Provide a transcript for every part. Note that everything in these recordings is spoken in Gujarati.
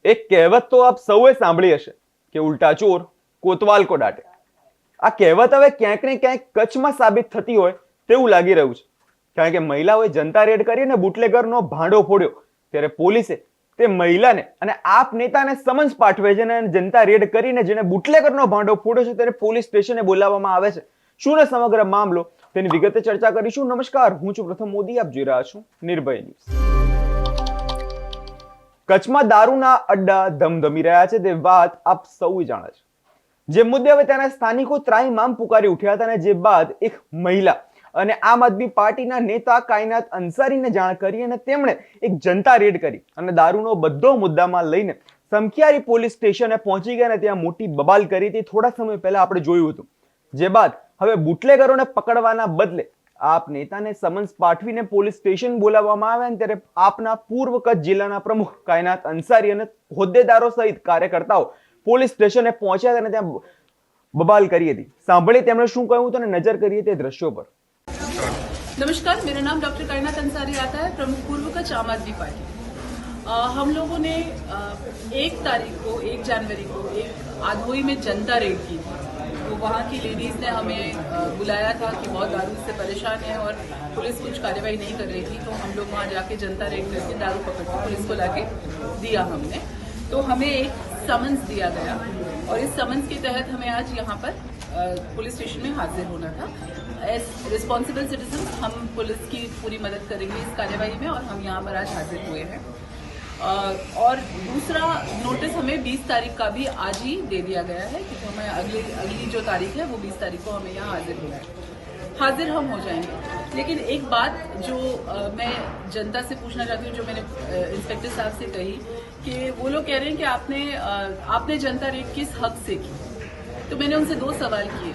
એક કહેવત તો આપ સૌએ સાંભળી હશે કે ઉલ્ટા ચોર કોતવાલ કો ડાંટે. આ કહેવત હવે ક્યાંક ને ક્યાંક કચ્છમાં સાબિત થતી હોય તેવું લાગી રહ્યું છે. કારણ કે મહિલાઓએ જનતા રેડ કરીને બુટલેગરનો ભાંડો ફોડ્યો ત્યારે પોલીસે તે મહિલાને અને આપ નેતાને સમન્સ પાઠવે છે અને જનતા રેડ કરીને જેને બુટલેગરનો ભાંડો ફોડ્યો છે તેને પોલીસ સ્ટેશને બોલાવવામાં આવે છે. શું ને સમગ્ર મામલો તેની વિગતે ચર્ચા કરીશું. નમસ્કાર, હું છું પ્રથમ મોદી, આપ જોઈ રહ્યા છો નિર્ભય ન્યૂઝ. કચ્છમાં દારૂના અડ્ડા ધમધમી રહ્યા છે તે વાત આપ સૌ જાણે છે. જે મુદ્દે હવે ત્યાંના સ્થાનિકો ત્રાહિમામ પુકારી ઉઠ્યા હતા અને જે બાદ એક મહિલા અને આમ આદમી પાર્ટીના નેતા કાયનાત અંસારીને જાણ કરી અને તેમણે એક જનતા રેડ કરી અને દારૂનો બધો મુદ્દામાં લઈને સમખિયારી પોલીસ સ્ટેશને પહોંચી ગયા અને ત્યાં મોટી બબાલ કરી હતી. થોડા સમય પહેલા આપણે જોયું હતું. જે બાદ હવે બુટલેગરોને પકડવાના બદલે આપ નેતાને સમન્સ પાઠવીને પોલીસ સ્ટેશન બોલાવવામાં આવ્યા. ત્યારે આપના પૂર્વ કચ્છ જિલ્લાના પ્રમુખ કાયનાત અંસારી અને હોદ્દેદારો સહિત કાર્યકર્તાઓ પોલીસ સ્ટેશને પહોંચ્યા અને ત્યાં બબાલ કરી હતી. સાંભળીએ તેમણે શું કહ્યું હતું અને નજર કરીએ તે દ્રશ્યો પર. नमस्कार, मेरा नाम डॉक्टर कायनात अंसारी आता है, प्रमुख पूर्व कच्छ आम आदमी पार्टी। हम लोगों ने 1 तारीख को 1 जनवरी को एक आधोई में जनता रेड की थी। तो वहाँ की लेडीज ने हमें बुलाया था कि बहुत दारू से परेशान है और पुलिस कुछ कार्रवाई नहीं कर रही थी। तो हम लोग वहाँ जाके जनता रेड करके दारू पकड़ के पुलिस को लाके दिया हमने। तो हमें एक समन्स दिया गया और इस समन्स के तहत हमें आज यहाँ पर पुलिस स्टेशन में हाजिर होना था। एज रिस्पॉन्सिबल सिटीजन हम पुलिस की पूरी मदद करेंगे इस कार्यवाही में और हम यहाँ पर आज हाजिर हुए हैं। और दूसरा नोटिस हमें 20 तारीख का भी आज ही दे दिया गया है क्योंकि हमें अगली जो तारीख है वो 20 तारीख को हमें यहाँ हाजिर होना है। हाजिर हम हो जाएंगे। लेकिन एक बात जो मैं जनता से पूछना चाहती हूँ, जो मैंने इंस्पेक्टर साहब से कही कि वो लोग कह रहे हैं कि आपने जनता रेड किस हक से की। तो मैंने उनसे 2 सवाल किए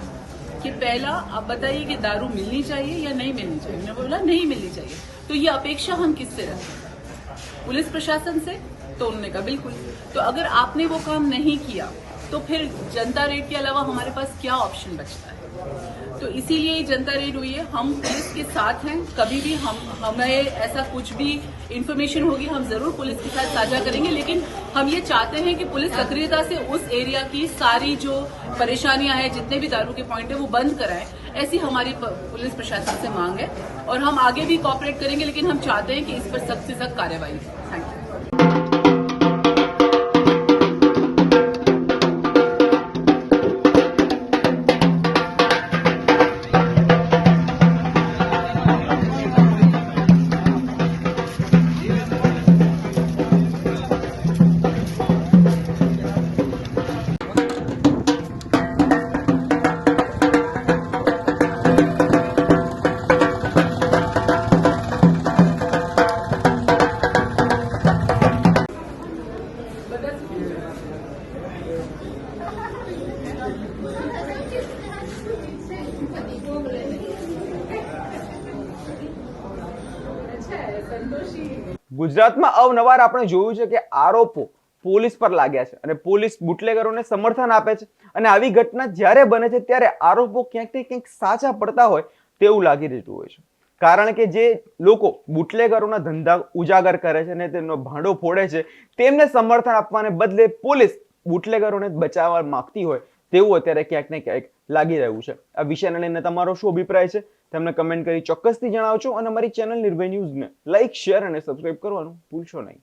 कि पहला आप बताइए कि दारू मिलनी चाहिए या नहीं मिलनी चाहिए। उन्होंने बोला नहीं मिलनी चाहिए। तो ये अपेक्षा हम किससे रखते हैं? पुलिस प्रशासन से? तो उन्होंने कहा बिल्कुल। तो अगर आपने वो काम नहीं किया तो फिर जनता रेड के अलावा हमारे पास क्या ऑप्शन बचता है? तो इसीलिए जनता रेड हुई है। हम पुलिस के साथ हैं। कभी भी हमें ऐसा कुछ भी इंफॉर्मेशन होगी हम जरूर पुलिस के साथ साझा करेंगे। लेकिन हम ये चाहते हैं कि पुलिस सक्रियता से उस एरिया की सारी जो परेशानियां हैं, जितने भी दारू के पॉइंट है वो बंद कराएं। ऐसी हमारी पुलिस प्रशासन से मांग है और हम आगे भी कोऑपरेट करेंगे। लेकिन हम चाहते हैं कि इस पर सख्त से सख्त कार्रवाई हो। Thank you. ગુજરાતમાં અવનવાર આપણે જોયું છે કે આરોપો પોલીસ પર લાગ્યા છે અને પોલીસ બુટલેગરોને સમર્થન આપે છે અને આવી ઘટના જ્યારે બને છે ત્યારે આરોપો ક્યાંક ને ક્યાંક સાચા પડતા હોય તેવું લાગી રહેતું હોય છે. કારણ કે જે લોકો બુટલેગરોના ધંધા ઉજાગર કરે છે અને તેનો ભાંડો ફોડે છે તેમને સમર્થન આપવાને બદલે પોલીસ બુટલેગરોને બચાવવા માંગતી હોય તેવું અત્યારે ક્યાંક ને ક્યાંક લાગી રહ્યું છે. આ વિષયને લઈને તમારો શું અભિપ્રાય છે તમને કમેન્ટ કરી ચોક્કસથી જણાવજો અને અમારી ચેનલ નિર્ભય ન્યૂઝને લાઈક, શેર અને સબસ્ક્રાઇબ કરવાનું ભૂલશો નહીં.